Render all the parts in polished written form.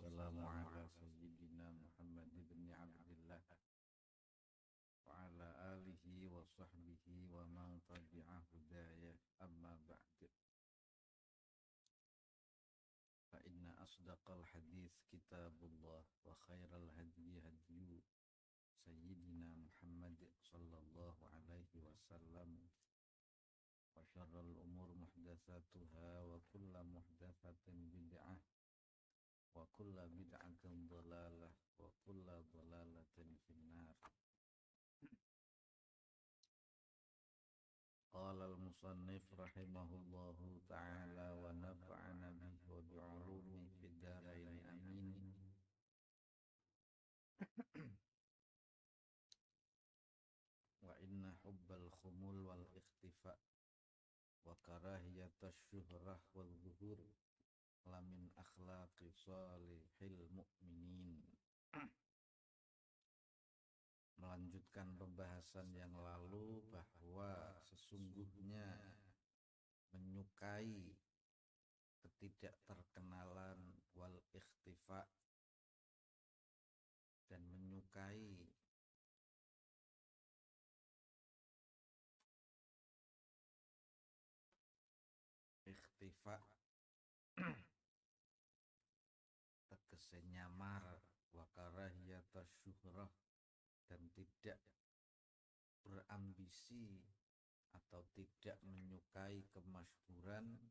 wassalamu ala sayyidina Muhammad ibn Abdillah wa ala alihi wa sahbihi wa man tabi'ah hudaya amma ba'd. Fa inna asdaqal hadith kitabullah wa khairal hadi hadiyu sayyidina Muhammad sallallahu alaihi wasallam wa syarrul umur muhdatsatuha wa kullu muhdatsatin bid'ah wa kullu bid'atin dhalalah wa kullu dhalalatin finnar. Qala al-musannif rahimahullahu ta'ala wa nafa'ana bihi wa bi'ulumi fid dharain amin. Wa inna hubbal khumul wal ikhtifa wa karahiyatash syuhrah wal zuhur lamin akhlaqi salihil mu'minin. Melanjutkan pembahasan yang lalu bahwa sesungguhnya menyukai ketidakterkenalan wal ikhtifa dan menyukai ikhtifa tegese nyamar wa karahiyatash syuhrah dan tidak berambisi atau tidak menyukai kemasyhuran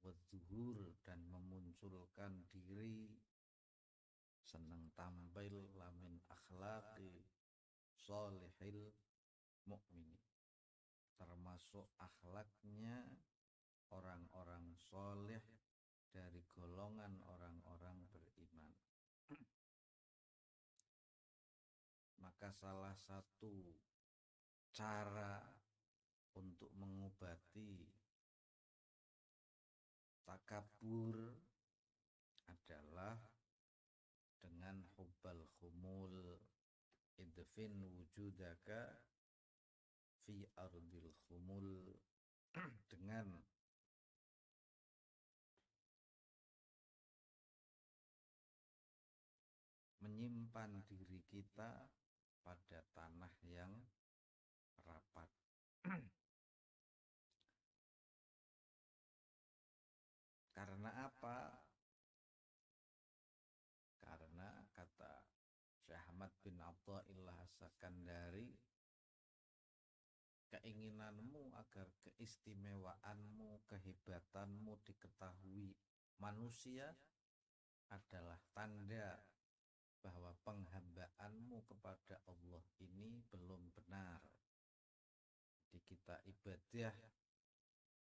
wadzuhur dan memunculkan diri, senang tampil lamin akhlaqi sholihil mukmin, termasuk akhlaknya orang-orang soleh dari golongan orang-orang beriman. Maka salah satu cara untuk mengobati takabur adalah dengan hubbal khumul, idfin wujudaka fi ardil khumul, dengan menyimpan diri kita pada tanah yang rapat. Karena apa? Karena kata Syekh Ahmad bin Athaillah As-Sakandari, keinginanmu agar keistimewaanmu, kehebatanmu diketahui manusia adalah tanda bahwa penghambaanmu kepada Allah ini belum benar. Jadi kita ibadah,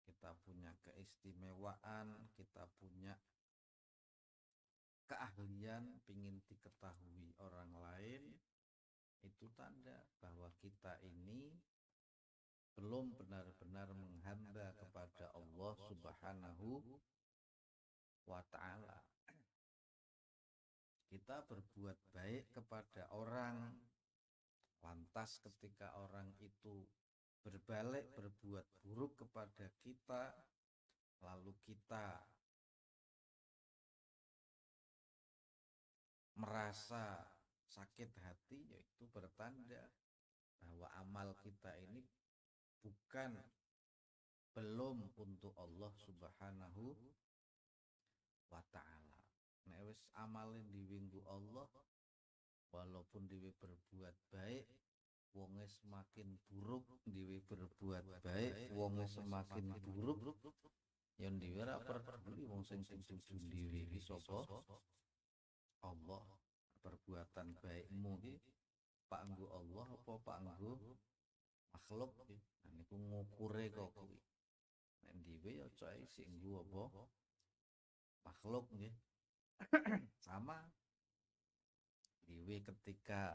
kita punya keistimewaan, kita punya keahlian, pingin diketahui orang lain, itu tanda bahwa kita ini belum benar-benar menghamba kepada Allah Subhanahu wa ta'ala. Kita berbuat baik kepada orang, lantas ketika orang itu berbalik berbuat buruk kepada kita, lalu kita merasa sakit hati, yaitu bertanda bahwa amal kita ini belum untuk Allah Subhanahu wa ta'ala. Nek wis amalin diwinggu Allah, walaupun dhewe berbuat baik, wonge semakin buruk, dhewe berbuat baik, wonge semakin buruk, ya dhewe ora peduli wong sing dituju dhewe iki sapa? Allah. Perbuatan baikmu iki pak nggo Allah apa pak nggo makhluk iki? Nah niku ngukure kok kuwi. Nek dhewe ya aja isih nggo apa makhluk nggih. Sama dhewe ketika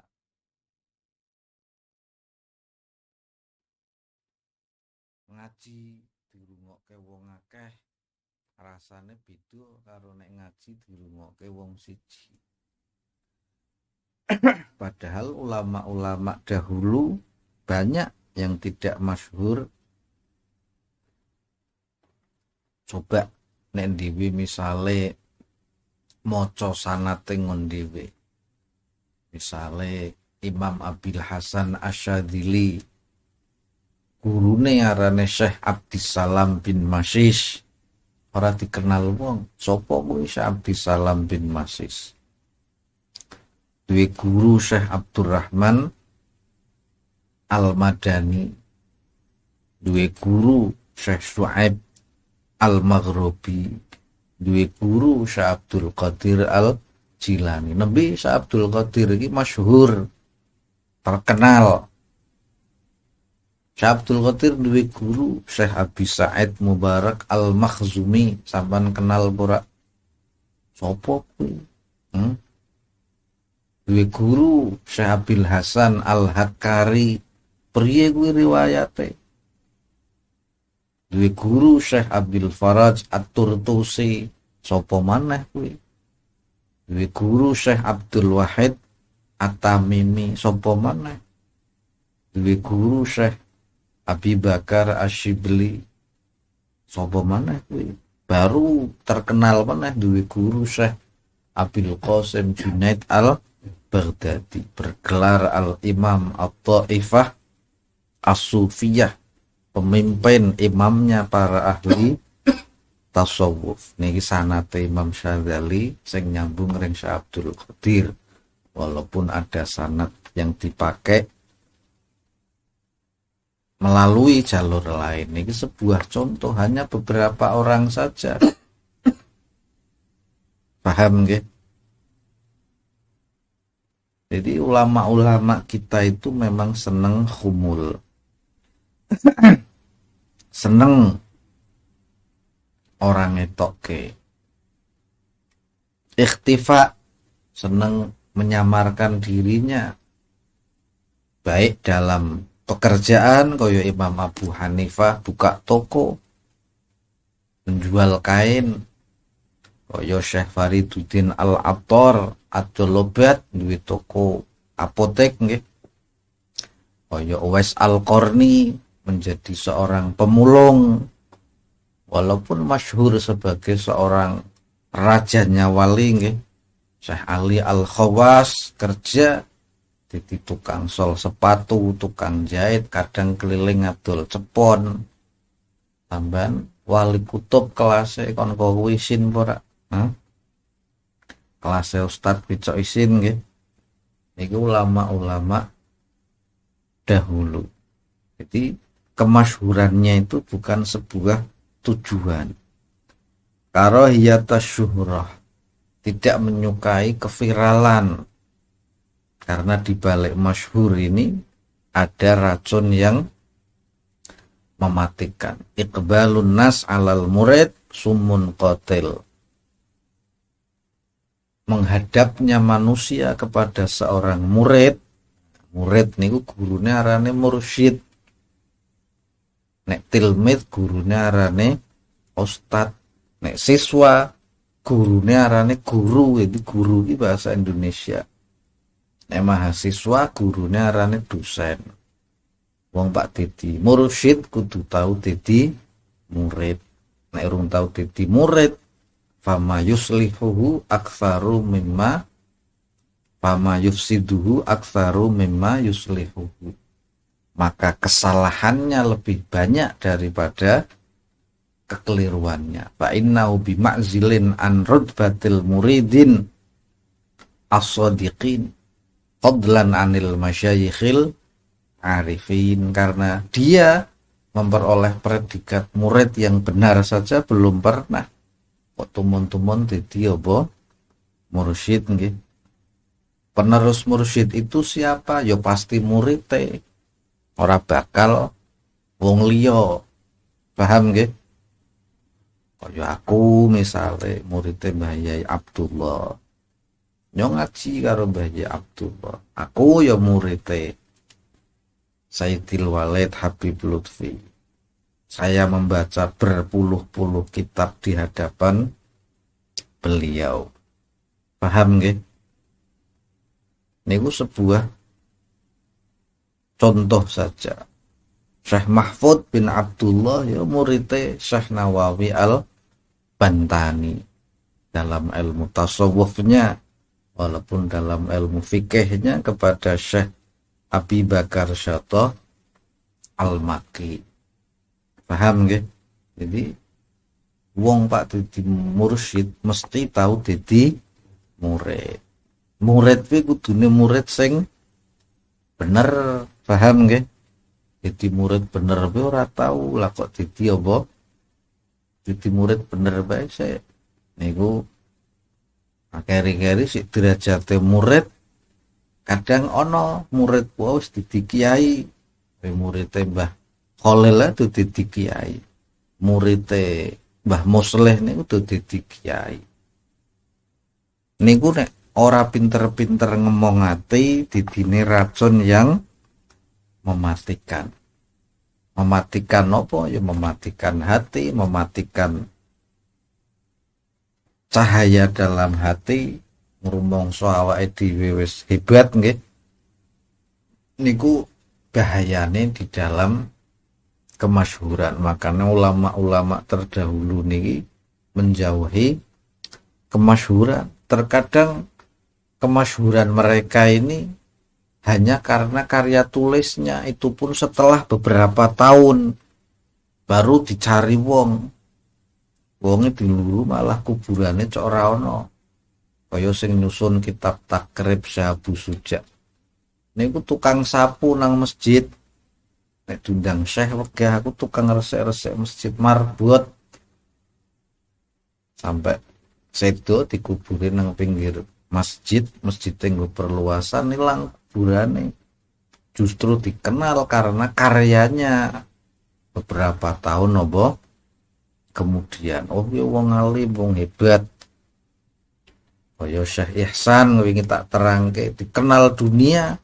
ngaji dirungokke wong akeh, rasane beda karo nek ngaji dirungokke wong siji. Padahal ulama-ulama dahulu banyak yang tidak masyhur. Coba nek dhewe misale maca sanate ngondewe. Misale Imam Abil Hasan Asyadzili, gurune arane Syekh Abdissalam bin Masis. Ora dikenal wong, sapa kuwi Syekh Abdissalam bin Masis? Duwe guru Syekh Abdurrahman Al-Madani, duwe guru Syekh Syuaib Al-Maghribi, duwe guru Syekh Abdul Qadir Al-Jilani. Nabi Syekh Abdul Qadir iki masyhur, terkenal. Syekh Abdul Qadir duwe guru Syekh Abi Sa'id Mubarak Al-Makhzumi. Sampeyan kenal ora? Sapa kuwi? Duwe guru Syekh Abil Hasan Al-Hakkari. Priye kuwi riwayate? Duwe guru Syekh Abil Faraj At-Turtusi. Sapa maneh kuwi? Duwe guru Syekh Abdul Wahid At-Tamimi. Sapa maneh? Duwe guru Syekh Abi Bakar Asyibli. Sapa maneh kuwi? Baru terkenal maneh duwe guru Syekh Abil Qasim Junaid Al-Baghdadi, bergelar Al-Imam At-Taifah As-Sufiyah, pemimpin imamnya para ahli tasawuf. Niki sanate Imam Syadzali sing nyambung ring Syekh Abdul Qadir, walaupun ada sanad yang dipakai melalui jalur lain. Ini sebuah contoh, hanya beberapa orang saja. Paham nggih? Jadi ulama-ulama kita itu memang seneng khumul. Seneng orang ngetokke. Ikhtifa, seneng menyamarkan dirinya. Baik dalam pekerjaan, kaya Imam Abu Hanifah buka toko menjual kain, kaya Syekh Fariduddin Al-Attar Ad-Dolobat duwe toko apotek nggih. Kaya Uwais Al-Qarni menjadi seorang pemulung, walaupun masyhur sebagai seorang rajanya wali nggih. Syekh Ali Al-Khawas kerja jadi tukang sol sepatu, tukang jahit, kadang keliling ngadol cepon. Tambahan wali kutub kelasnya kon kowe isin ora? Kelasnya Ustaz Picok isin nggih. Niki ulama-ulama dahulu. Jadi kemasyhurannya itu bukan sebuah tujuan. Karahiyatas syuhrah, tidak menyukai keviralan. Karena di balik masyhur ini ada racun yang mematikan. Iqbalun nas alal murid sumun qatil. Menghadapnya manusia kepada seorang murid. Murid niku gurune arane mursyid. Nek tilmid gurune arane ustad. Nek siswa gurune arane guru. Itu guru iki bahasa Indonesia. Nek mahasiswa gurune arane dosen. Wong Pak Didi mursyid kudu tahu dadi murid. Nek urung tahu dadi murid, fama yuslihuhu aktsaru mimma fama yufsiduhu aktsaru mimma yuslihuhu. Maka kesalahannya lebih banyak daripada kekeliruannya. Fa innahu bima'zilin an rutbatil muridin as-sadiqin fadlan anil masyayikhil arifin. Karena dia memperoleh predikat murid yang benar saja belum pernah kok tumun-tumun dadi apa mursyid nggih. Penerus mursyid itu siapa? Ya pasti murite. Ora bakal wong liya. Paham nggih? Kaya aku misale murite Mbah Yai Abdullah. Yo ngaji karo Mbah Yai Abdullah. Aku ya murite Sayyidil Walid Habib Lutfi. Saya membaca berpuluh-puluh kitab di hadapan beliau. Paham nggih? Niku sebuah contoh saja. Syekh Mahfud bin Abdullah ya murite Syekh Nawawi Al-Bantani. dalam ilmu tasawufnya walaupun dalam ilmu fikihnya kepada Syekh Abi Bakar Syatoh Al-Maki. Paham nggih? Jadi wong Pak dadi mursyid mesti tahu dadi murid. Murid kuwi kudune murid sing bener, paham nggih? Jadi murid bener kuwi ora tahu lah kok dadi apa? Dadi murid bener bae saya niku keri-keri sik derajate murid kadang ana murid ku wis dadi kiai, murid Mbah Khalil itu dadi kiai. Murid Mbah Musleh niku dadi kiai. Niku nek ora pinter-pinter ngomongati didine racun yang mematikan. Mematikan apa? Ya mematikan hati, mematikan cahaya dalam hati, ngrumangsa awake dhewe wis hebat nggih. Niku bahayane di dalam kemasyhuran. Makanya ulama-ulama terdahulu niki menjauhi kemasyhuran. Terkadang kemasyhuran mereka ini hanya karena karya tulisnya, itu pun setelah beberapa tahun baru dicari wong. Wonge diluru malah kuburane cok ora ana. Kaya sing nyusun kitab Takrib Syahabu Suja. Niku tukang sapu nang masjid. Nek diundang Syekh wegah aku tukang resik-resik masjid marbot. Sampai sedo dikuburin nang pinggir masjid nggo perluasan ilang kuburane. Justru dikenal karena karyanya beberapa tahun opo kemudian ya wong alim wong hebat kaya Syekh Ihsan wingi tak terangke dikenal dunia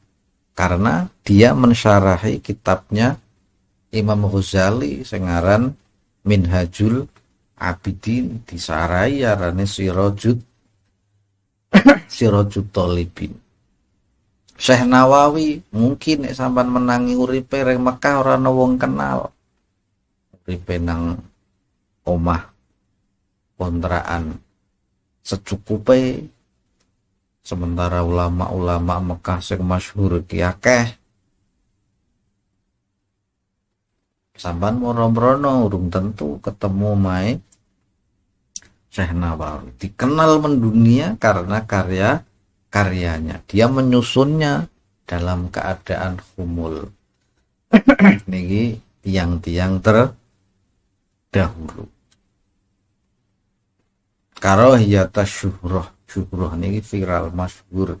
karena dia mensyarahi kitabnya Imam Ghazali sing aran Minhajul Abidin, disarai arane Sirajut Thalibin. Syekh Nawawi mungkin nek sampean menangi uripe ring Mekah ora ana wong kenal. Uripe nang omah kontrakan secukupe, sementara ulama-ulama Mekah sing masyhur ki akeh. Sampeyan moro-mrono urung tentu ketemu mae Syekh Nawawi. Dikenal mendunia karena karyanya. Dia menyusunnya dalam keadaan humul. Niki tiang-tiang terdahulu. Karahiyata syuhrah niki viral masyhur.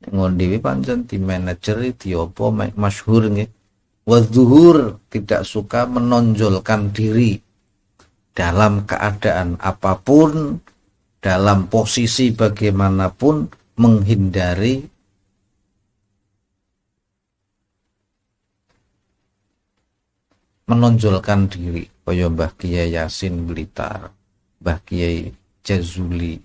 Ngondewi pancen di manajer diopo masyhur nggih. Wadzuhur tidak suka menonjolkan diri dalam keadaan apapun, dalam posisi bagaimanapun, menghindari menonjolkan diri. Kaya Mbah Kiai Yasin Blitar, Mbah Kiai Jazuli.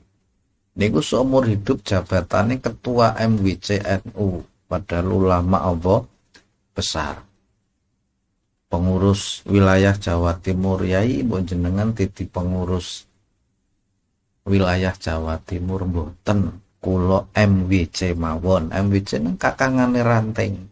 Niku seumur hidup jabatannya ketua MWC NU, padahal ulama apa besar. Pengurus wilayah Jawa Timur yai mbok jenengan titi pengurus wilayah Jawa Timur mboten kula MWC mawon. MWC nang kakangane ranting.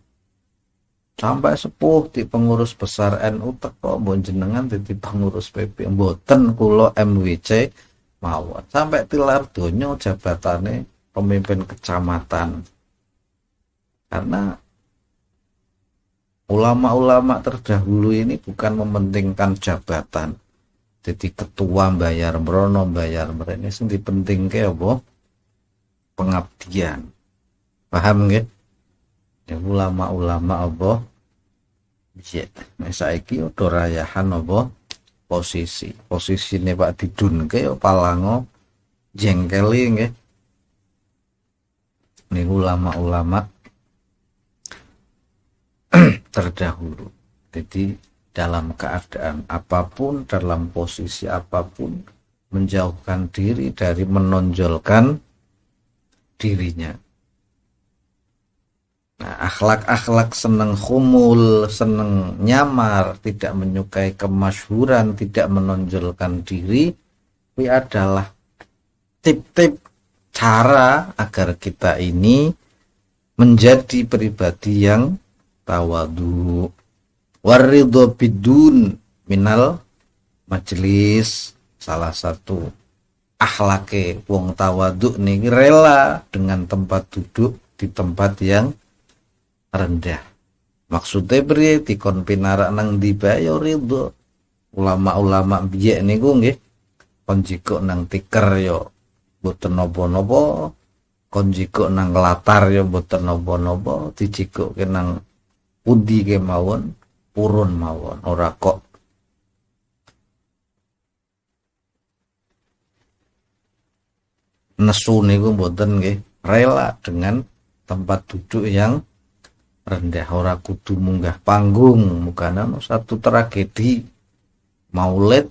Sampai sepuh di pengurus besar NU teko mbok jenengan titi pengurus PP mboten kula MWC mawon. Sampai tilar donya jabatane pemimpin kecamatan. Karena ulama-ulama terdahulu ini bukan mementingkan jabatan. Jadi ketua bayar mrono bayar mrene sing dipentingke apa? Pengabdian. Paham nggih? Ya ulama-ulama apa? Bisa. Nek saiki udah rayahan apa? Posisine Pak didunke ya palango jengkeli nggih. Nih ulama-ulama terdahulu. Jadi dalam keadaan apapun, dalam posisi apapun, menjauhkan diri dari menonjolkan dirinya. Nah, akhlak-akhlak seneng khumul, seneng nyamar, tidak menyukai kemasyhuran, tidak menonjolkan diri, itu adalah tip-tip cara agar kita ini menjadi pribadi yang tawadu. Waridho bidun minal majelis. Salah satu akhlake wong tawadu nih rela dengan tempat duduk di tempat yang rendah. Maksudnya beri dikon pinarak nang dibayo ridho. Ulama-ulama biye niku nggih kon jiko nang tiker yo boten napa-napa, kon jiko nang latar yo boten napa-napa, dijiko ke nang pundi kemawon purun mawon, ora kok nesu niku boten nggih, rela dengan tempat duduk yang rendah, ora kudu munggah panggung. Mukana satu tragedi maulid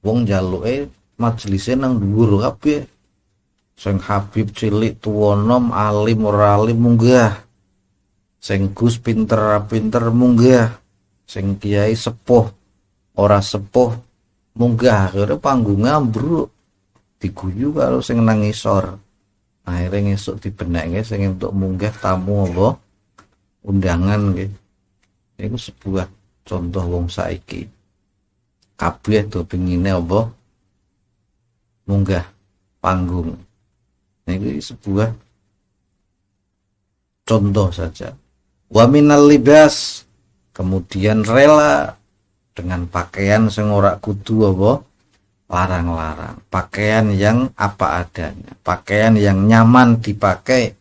wong jaluke majelise nang dhuwur kabeh. Sing Habib cilik tuwa nom alim ora alim munggah. Sing Gus pinter-pinter munggah. Sing kiai sepuh ora sepuh munggah. Akhirnya panggungnya ambruk. Diguyu karo sing nang ngisor. Akhirnya ngesuk dibenekke sing entuk munggah tamu apa undangan nggih. Iku sebuah contoh wong saiki. Kabeh do pengine apa munggah panggung. Ini sebuah contoh saja. Wa minal libas, kemudian rela dengan pakaian sing ora kudu apa larang-larang, pakaian yang apa adanya, pakaian yang nyaman dipakai,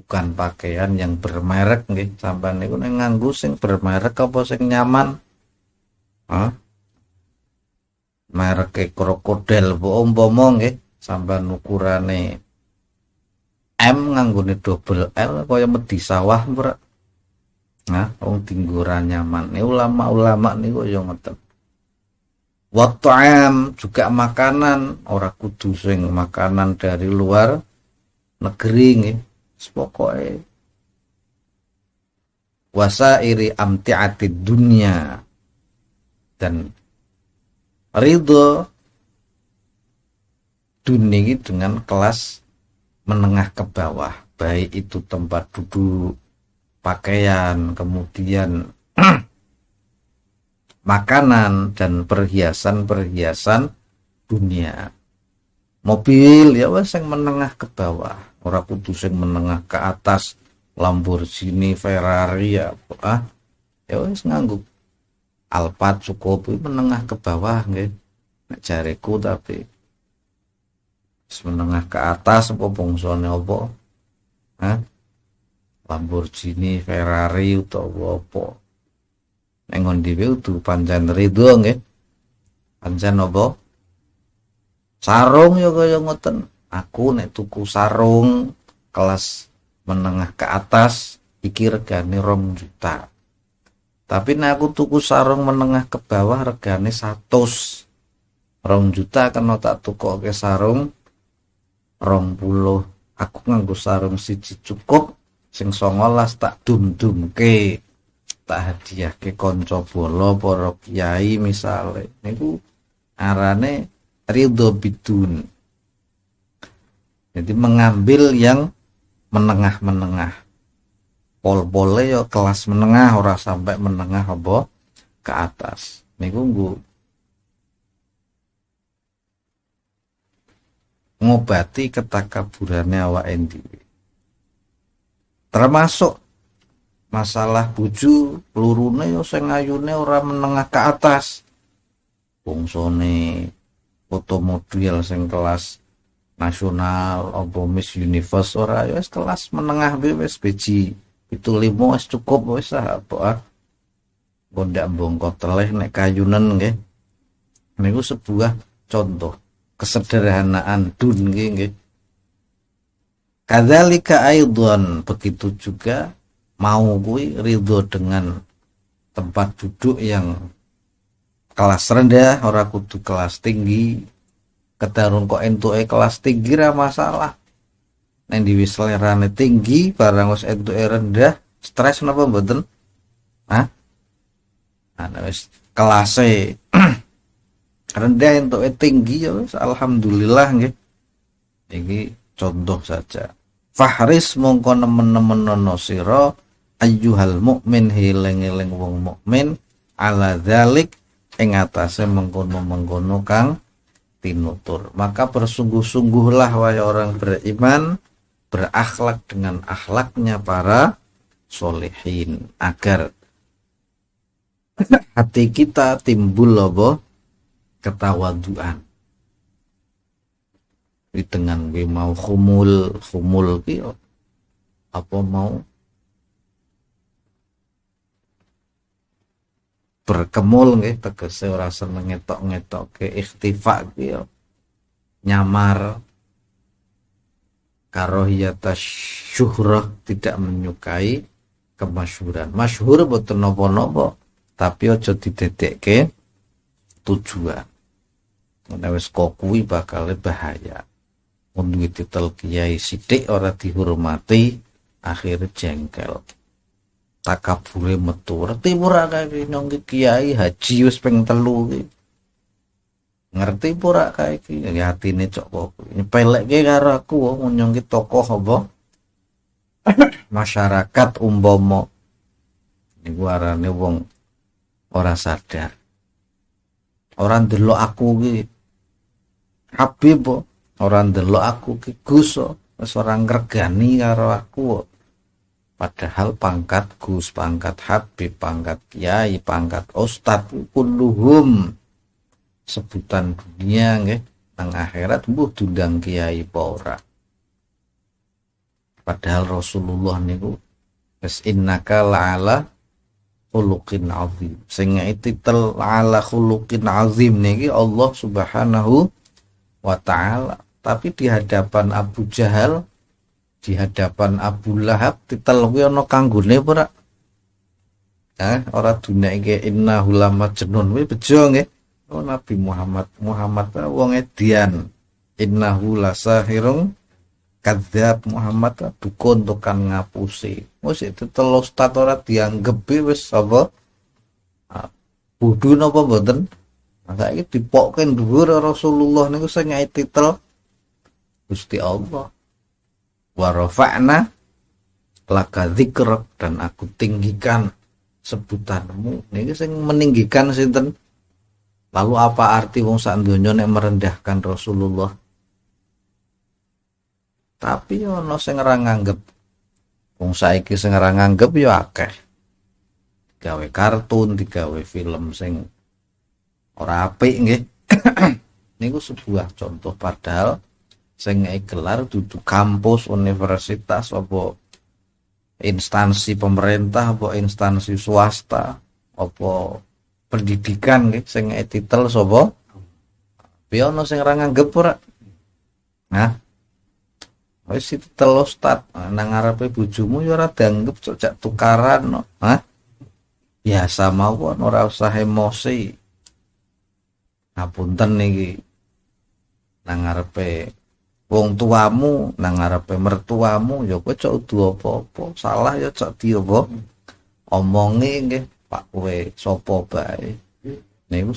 bukan pakaian yang bermerek nggih. Sampeyan niku nek nganggo sing bermerek apa sing nyaman? Hah? Merek krokodil apa umpama nggih, sampeyan ukurane M nganggone double L kaya medhi sawah ora. Nah, wong dinggoran nyaman. Ini ulama-ulama niku ya ngoten. Wa ta'am juga makanan, ora kudu sing makanan dari luar negeri nggih. Pokoke wasairi amti'atid dunya, dan ridho dunia dengan kelas menengah ke bawah, baik itu tempat duduk, pakaian, kemudian makanan dan perhiasan-perhiasan dunia. Mobil ya wes yang menengah ke bawah, ora kudu sing menengah ke atas, Lamborghini, Ferrari ya ya wes nganggo Alphard cukup menengah ke bawah nggih. Nek jareku tapi menengah ke atas apa bangsane apa? Lamborghini, Ferrari utawa apa? Nek ngondi kudu pancen ridho nggih. Pancen apa? Sarung ya kaya ngoten. Aku nek tuku sarung kelas menengah ke atas iki regane 2 juta. Tapi nek aku tuku sarung menengah ke bawah regane 100. 2 juta kena tak tukoke sarung 20. Aku nganggo sarung siji cukup, sing 19 tak dum-dumke, tak hadiahke kanca bola para kiai misale. Niku arane ridho bidun. Jadi mengambil yang menengah-menengah. Pol-pole ya kelas menengah, ora sampai menengah apa ke atas. Niku nggo ngobati ketakaburannya awake dhewe. Termasuk masalah bojo, plurune ya sing ayune ora menengah ke atas. Bongsone otomobil sing kelas nasional apa Miss Universe ora ya wis kelas menengah wis beji. Itu 5 wis cukup wis apa. Gondak bongkot teleh nek kayunen nggih. Niku sebuah contoh kesederhanaan dun nggih. Kadzalika aidon, begitu juga mau kuwi ridho dengan tempat duduk yang kelas rendah, ora kudu kelas tinggi. Kedarun kok entuke kelas tinggi ra masalah. Nek diwi selerane tinggi barang wis entuke rendah, stres napa mboten? Ana wis kelase rendah entuke tinggi ya wis alhamdulillah nggih. Iki contoh saja. Fahris mongko nemen-nemen nono sira ayyuhal mukmin hileng-eleng wong mukmin ala dzalik ing atase mengkono-mengkono kang tinutur. Maka bersungguh-sungguhlah wahai orang beriman berakhlak dengan akhlaknya para solehin agar hati kita timbul apa ketawaduan. Dengan gue mau khumul ki apa mau berkemul nggih tegese ora seneng ngetok-ngetok ke ikhtifa ki nyamar karohiyata syuhrah tidak menyukai kemasyhuran. Masyhur boten napa-napa tapi aja didedekke tujuan. Nek wis kuwi bakal bahaya. Mun duwe titel kiai sithik ora dihormati akhirnya jengkel. Takabure metu. Ngerti ora kae nyong kiai haji wis ping 3 iki. Ngerti ora kae iki ya atine cok kok. Nyepelekke karo aku wong nyong ki tokoh apa? Masyarakat umpama niku arane wong ora sadar. Ora ndelok aku ki Habib orang ndelok aku ki Gus wis ora ngregani karo aku. Padahal pangkat Gus, pangkat Habib, pangkat Kiai, pangkat Ustad kulluhum sebutan dunia nggih nang akhirat mbuh diundang kiai apa ora. Padahal Rasulullah niku wis innaka la'ala khuluqin azim. Sing titel la'ala khuluqin azim niki Allah Subhanahu wa ta'ala. Tapi di hadapan Abu Jahal, di hadapan Abu Lahab titel kuwi ana kanggone ora? Ora duneke innahu lamajnun kuwi bejo nggih. Oh Nabi Muhammad wong edian. Innahu lasahirun kadzdzab. Muhammad dukun tukang ngapusi. Wis titel ustaz ora dianggep wis apa? Bodho napa mboten? Saiki dipokke dhuwur Rasulullah niku sing ngai titel Gusti Allah. Wa rafa'na laka dzikrak dan aku tinggikan sebutanmu. Niki sing meninggikan sinten? Lalu apa arti wong sak donya nek merendahkan Rasulullah? Tapi ana sing ora nganggep. Wong saiki sing ora nganggep ya akeh. Gawe kartun, digawe film sing ora apik nggih. Niku sebuah contoh padahal sing gelar dudu kampus, universitas apa instansi pemerintah apa instansi swasta apa pendidikan nggih sing titel sapa? Piye ana sing ora nganggep ora? Nah, wis titel ustad nang ngarepe bojomu ya ora dianggep cocok tukaran no. Hah? Biasa mawon ora usah emosi. Ngapunten niki nang ngarepe wong tuamu, nang ngarepe mertuamu ya kowe cok udu apa-apa, salah ya cok di apa omongi nggih Pak kowe sapa bae. Niku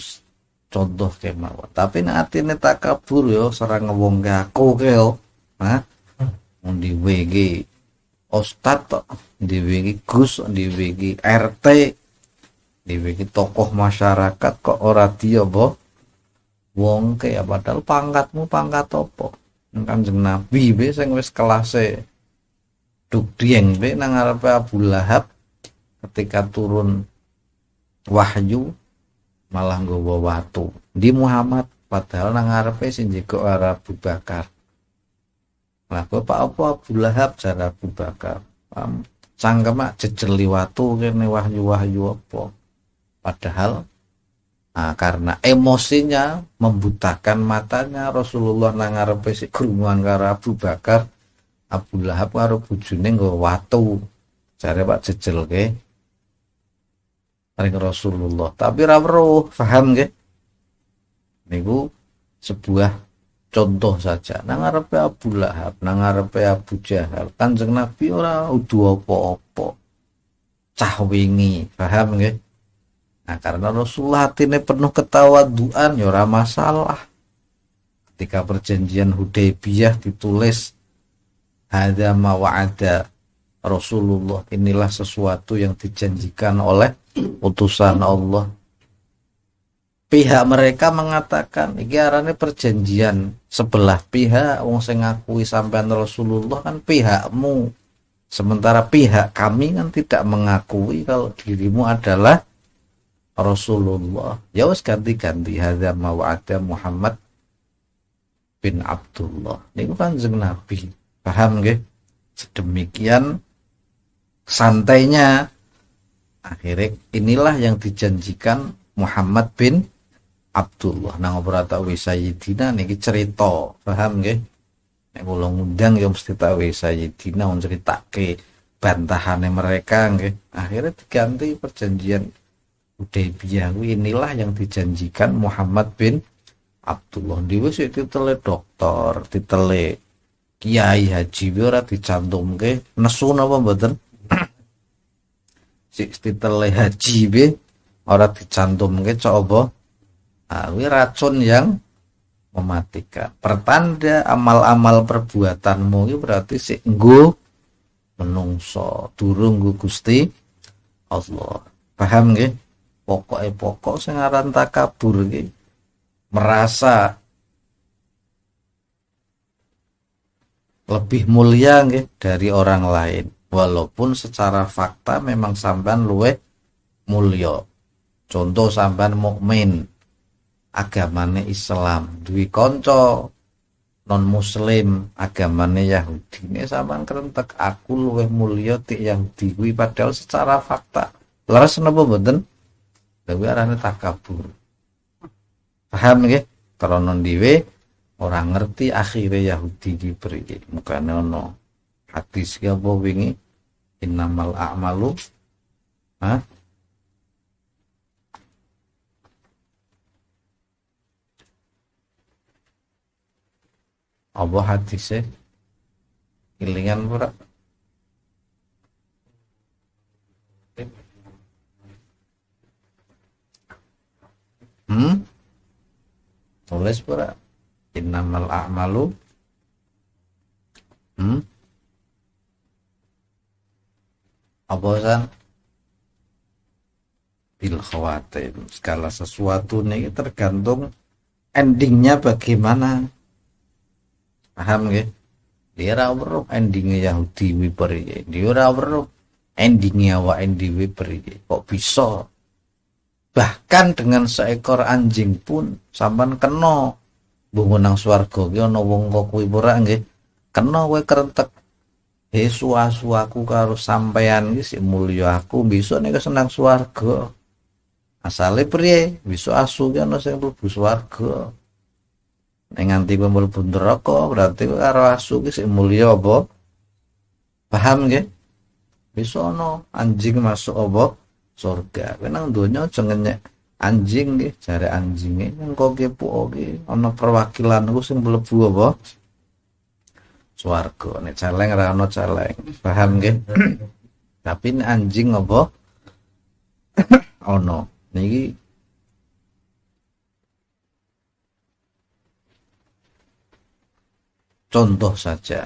contoh kemawon. Tapi nek atine takabur ya serang wong aku ke yo. Hah? Wong dhewe iki ustad tok, dhewe iki Gus, dhewe iki RT, dhewe iki tokoh masyarakat kok ora di apa wong ke ya padahal pangkatmu pangkat apa? Kanjeng Nabi be sing wis kelase dugdieng be nang ngarepe Abu Lahab ketika turun wahyu malah nggawa watu di Muhammad padahal nang ngarepe sing jeko arah Abu Bakar. Lah bapak apa Abu Lahab cara Abu Bakar? Cangkemak jejeli watu kene wahyu-wahyu apa? Padahal karena emosinya membutakan matanya Rasulullah nang ngarepe sik krunguan karo Abu Bakar, Abu Lahab karo bojone nggo watu. Jare Pak jejelke ring Rasulullah. Tapi ra weruh, paham nggih? Niku sebuah contoh saja. Nang ngarepe Abu Lahab, nang ngarepe Abu Jahal, Kanjeng Nabi ora udu apa-apa. Cah wingi, paham nggih? Nah, karena Rasulullah hatine penuh ketawaduan ya ora masalah. Ketika perjanjian Hudaybiyah ditulis hadza ma wa'ada Rasulullah, inilah sesuatu yang dijanjikan oleh utusan Allah. Pihak mereka mengatakan iki arane perjanjian sebelah pihak, wong sing ngakui sampean Rasulullah kan pihakmu. Sementara pihak kami kan tidak mengakui kalau dirimu adalah Rasulullah. Ya wis ganti-ganti hadza ma wa'ada Muhammad bin Abdullah. Niku Kanjeng Nabi. Paham nggih? Sedemikian santainya. Akhirnya inilah yang dijanjikan Muhammad bin Abdullah. Nang ora tak wi Sayyidina niki cerita, paham nggih? Nek kula ngundang ya mesti tak wi Sayyidina nceritake bantahane mereka nggih. Akhirnya diganti perjanjian Hudaybiyah. Inilah yang dijanjikan Muhammad bin Abdullah. Dhewe sik titele dokter, titele kiai haji ora dicantumke nesu napa mboten? Sik titele haji be ora dicantumke cok apa? Kuwi racun yang mematikan. Pertanda amal-amal perbuatanmu iki berarti sik nggo menungso, durung nggo Gusti Allah. Paham nggih? Pokok sing aran takabur iki merasa lebih mulia nggih dari orang lain. Walaupun secara fakta memang sampean luwih mulya. Contoh sampean mukmin, agamane Islam, duwe kanca non muslim, agamane Yahudi. Nek sampean kerentek aku luwih mulya tik Yahudi kuwi padahal secara fakta laras napa mboten? Kuwi arane takabur. Paham nggih? Krana dhewe ora ngerti akhire Yahudi ki priye. Mukane ana hadis ki apa wingi innamal a'malu apa hadisnya ilingan pura tulis pura innamal a'malu apa san bil khawatim. Segala sesuatu ini tergantung endingnya bagaimana. Paham nggih? Dia ora weruh endingnya Yahudi wi priye. Dia ora weruh endingnya awake dhewe priye. Kok bisa? Bahkan dengan seekor anjing pun sampean kena mbuh nang swarga ki ana wong kok kuwi ora nggih. Kena kowe kerentek. Suasu aku karo sampean iki sik mulya aku besok nek senang swarga. Asale priye? Besok asu ki ana sing mlebu swarga. Nek nganti kowe mlebu neraka berarti karo asu ki sik mulya apa? Paham nggih? Besok ana anjing masuk apa? Surga. Kowe nang donya aja ngenyek anjing nggih, jare anjinge engko kepo ki ana perwakilanku sing mlebu apa? Swarga. Nek celeng ora ana celeng. Paham nggih? Tapi nek anjing apa? Ana. Niki contoh saja.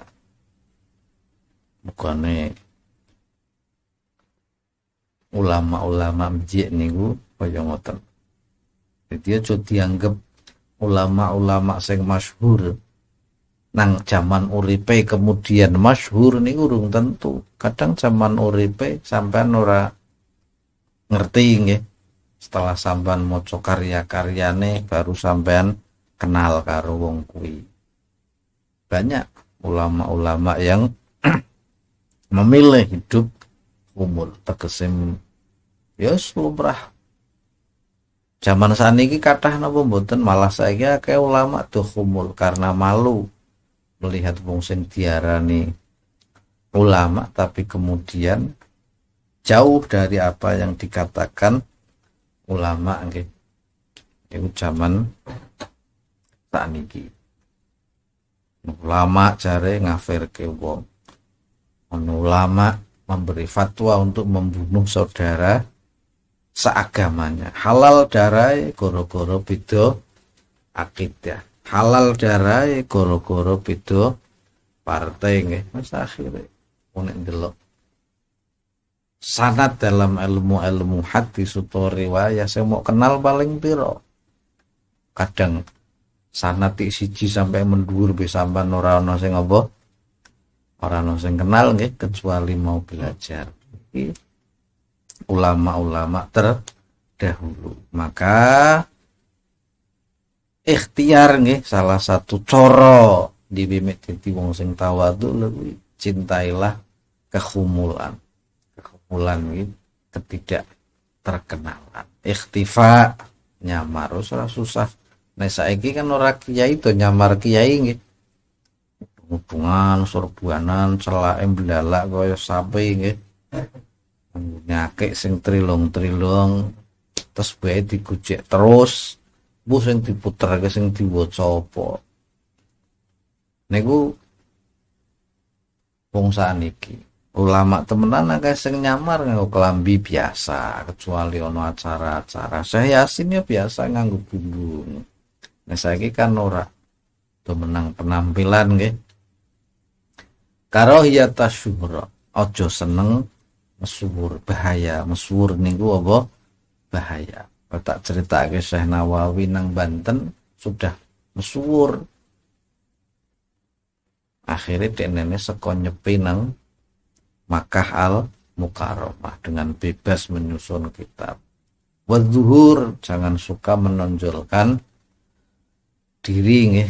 Bukane ulama-ulama masjid niku kaya ngoten. Jadi aja dianggap ulama-ulama sing masyhur nang zaman uripe kemudian masyhur niku urung tentu. Kadang zaman uripe sampean ora ngerti nggih. Setelah sampean maca karya-karyane baru sampean kenal karo wong kuwi. Banyak ulama-ulama yang memilih hidup umur tegese ya lumrah. Zaman saniki kathah napa mboten, malah saiki akeh ulama tuh khumul karena malu melihat wong sing diarani ulama tapi kemudian jauh dari apa yang dikatakan ulama nggih. Iku zaman sakniki. Ulama jare ngafirke wong. Ulama memberi fatwa untuk membunuh saudara seagamanya. Halal darai goro-goro beda akidah. halal darahe gara-gara beda partai nggih. Wis akhire nek ndelok sanad dalam ilmu hadis utawa riwayat saya mau kenal paling piro. Kadang sanad siji sampai mendhuwur bisa sampean ora ana sing apa? Ora ana sing kenal nggih kecuali mau belajar. Iki ulama-ulama terdahulu. Maka ikhtiar nggih salah satu cara diwiwit dadi wong sing tawadhu luwih cintailah kekhumulan. Kekhumulan iki ketidak terkenalan. Ikhtifa nyamar ora susah. Nek saiki kan ora kiai to nyamar kiai nggih. Hubungan sorbuanan celake blalak kaya sapi nggih. Nyakek sing trilong-trilong terus bae digojek terus bu sing diputerke sing diwaca apa niku wong saniki ulama temenan akeh sing nyamar nganggo kelambi biasa kecuali ono acara-acara saya yasin ya biasa nganggo bumbung nah saiki kan ora menang penampilan nggih karo hiyata syuhra aja seneng mesur bahaya mesur niku apa bahaya. Tak cerita ke Syekh Nawawi nang Banten sudah mesur. Akhirnya denene seko nyepi nang Makkah al Mukarramah dengan bebas menyusun kitab. Wadzuhur jangan suka menonjolkan diri nggih.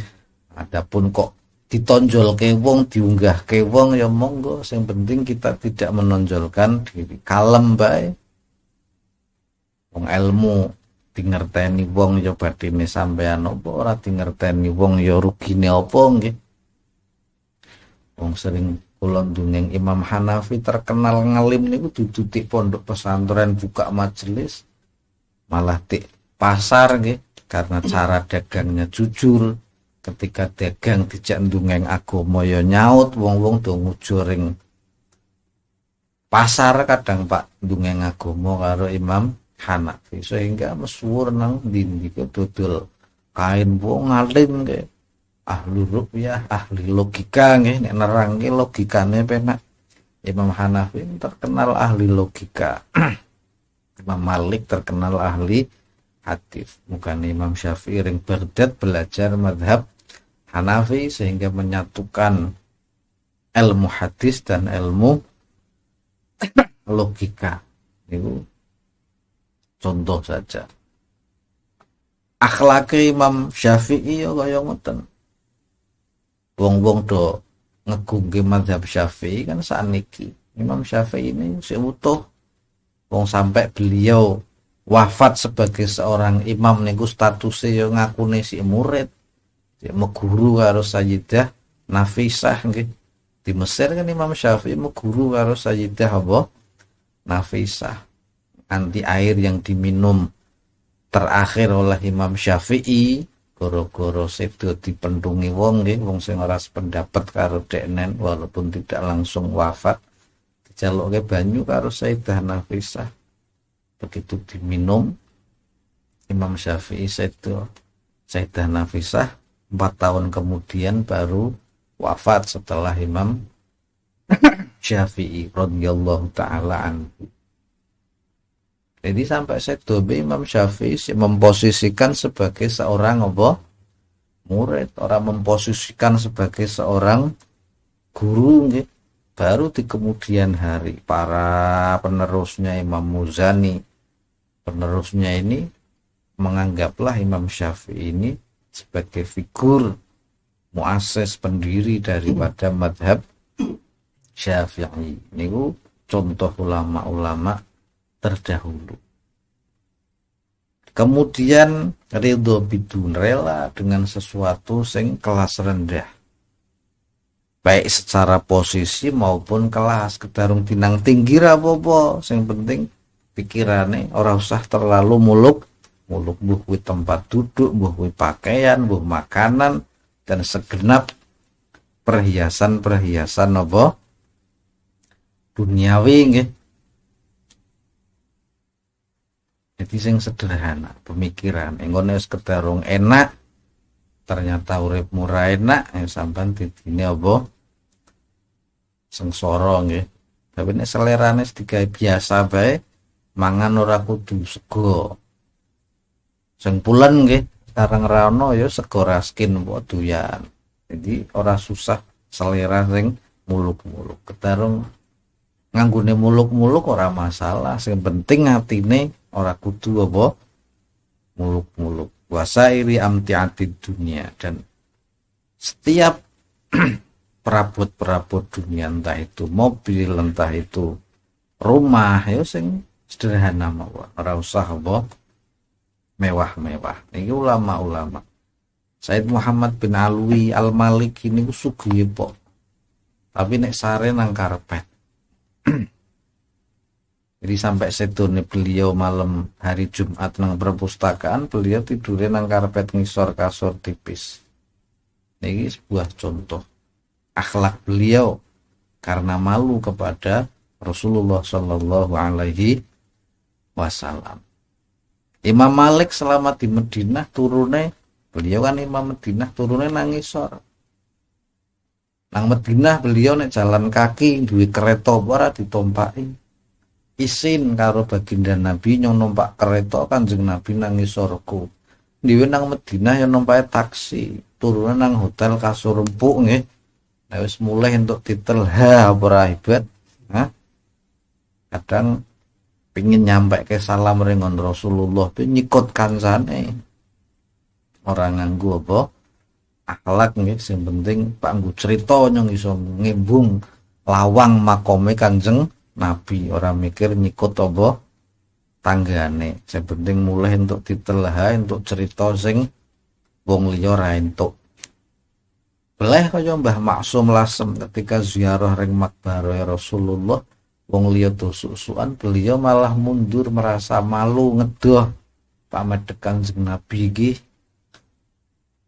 Adapun kok ditonjol ke wong diunggah ke wong ya monggo sing penting kita tidak menonjolkan diri. Kalem bae. Wong ilmu dingerteni wong ya bathine sampean apa ora dingerteni wong ya rugine apa nggih. Wong sering kula ndungeng Imam Hanafi terkenal ngalim niku dudu tik pondok pesantren buka majelis malah tik pasar nggih karena cara dagangnya jujur. Ketika dagang dijak ndungeng agama ya nyaut wong-wong do ngujuring pasar kadang Pak ndungeng agama karo Imam Hanafi sehingga mesuwur nang dindi ke dodol kain wong ngalim ke ahli ruqyah ahli logika nggih nek nerangke logikane penak Imam Hanafi terkenal ahli logika Imam Malik terkenal ahli hadis bukan Imam Syafi'i ring Baghdad belajar mazhab Hanafi sehingga menyatukan ilmu hadis dan ilmu logika itu contoh saja. Akhlake Imam Syafi'i ya kaya ngoten. Wong-wong do ngegungke mazhab Syafi'i kan saniki. Imam Syafi'i ini sing utuh. Wong sampai beliau wafat sebagai seorang imam niku statusnya ya ngakune si murid. Ya meguru karo Sayyidah Nafisah nggih. Di Mesir kan Imam Syafi'i meguru karo Sayyidah apa? Nafisah. Anti air yang diminum terakhir oleh Imam Syafi'i goro-goro sedo dipendungi wong nggih wong sing ora sependapat karo deknen walaupun tidak langsung wafat dijaluke banyu karo Sayyidah Nafisah begitu diminum Imam Syafi'i sedo Sayyidah Nafisah 4 tahun kemudian baru wafat setelah Imam Syafi'i radhiyallahu taala anhu. Jadi sampai sedobe Imam Syafi'i memposisikan sebagai seorang apa? Murid, orang memposisikan sebagai seorang guru nggih. Baru di kemudian hari para penerusnya Imam Muzani, penerusnya ini menganggaplah Imam Syafi'i ini sebagai figur muassis pendiri daripada madhab Syafi'i. Niku contoh ulama-ulama terdahulu. Kemudian ridho bidun rela dengan sesuatu sing kelas rendah. Baik secara posisi maupun kelas kedarung tinang tinggi apa-apa sing penting pikirane ora usah terlalu muluk mbuh kuwi tempat duduk, mbuh kuwi pakaian, mbuh makanan dan segenap perhiasan-perhiasan apa duniawi nggih. Jadi sing sederhana pemikiran, enggone wis kedarung enak ternyata uripmu ra enak ya sampean didine apa sengsara nggih. Tapi nek selerane digawe biasa bae mangan ora kudu sego. Sing pulen nggih sareng ra ono ya sego raskin mbok doyan. Jadi ora susah selera sing muluk-muluk. Ketarung nganggone muluk-muluk ora masalah, sing penting atine ora kudu apa muluk-muluk. Wasairi amtiatid dunia, dan setiap perabot-perabot dunia, entah itu mobil, entah itu rumah, ya sing sederhana mawon, ora usah apa mewah-mewah. Ini ulama-ulama. Said Muhammad bin Alwi Al-Maliki niku sugih po. Tapi nek sare nang karpet. Jadi sampai sedone beliau malam hari Jumat nang perpustakaan, beliau tidurnya nang karpet ngisor kasur tipis. Ini sebuah contoh akhlak beliau karena malu kepada Rasulullah Shallallahu Alaihi Wasallam. Imam Malik selama di Madinah turune, beliau kan Imam Madinah turune nang ngisor. Nang Madinah beliau nek jalan kaki duwe kereta ora ditompaki. Isin karo baginda Nabi nyong numpak kereta Kanjeng Nabi nang ngisorku. Dhewe nang Madinah yang numpake taksi, turune nang hotel kasur empuk nggih. Nek wis mulai entuk titel ora hebat, kadang pingin nyampe ke salam ringon Rasulullah pe nyikut kancane. Ora nganggo apa akhlak nggih, sing penting Pak nggo crita nyong iso ngembung lawang makome Kanjeng Nabi, orang mikir nyikut apa tanggane. Sing penting mulai untuk ditelah, untuk cerita sing wong liya ra entuk. Beleh kaya Mbah Maksum Lasem ketika ziarah ring makbarah Rasulullah, wong liya tusuk-sukan, beliau malah mundur merasa malu ngedoh pamedhek Kanjeng Nabi iki.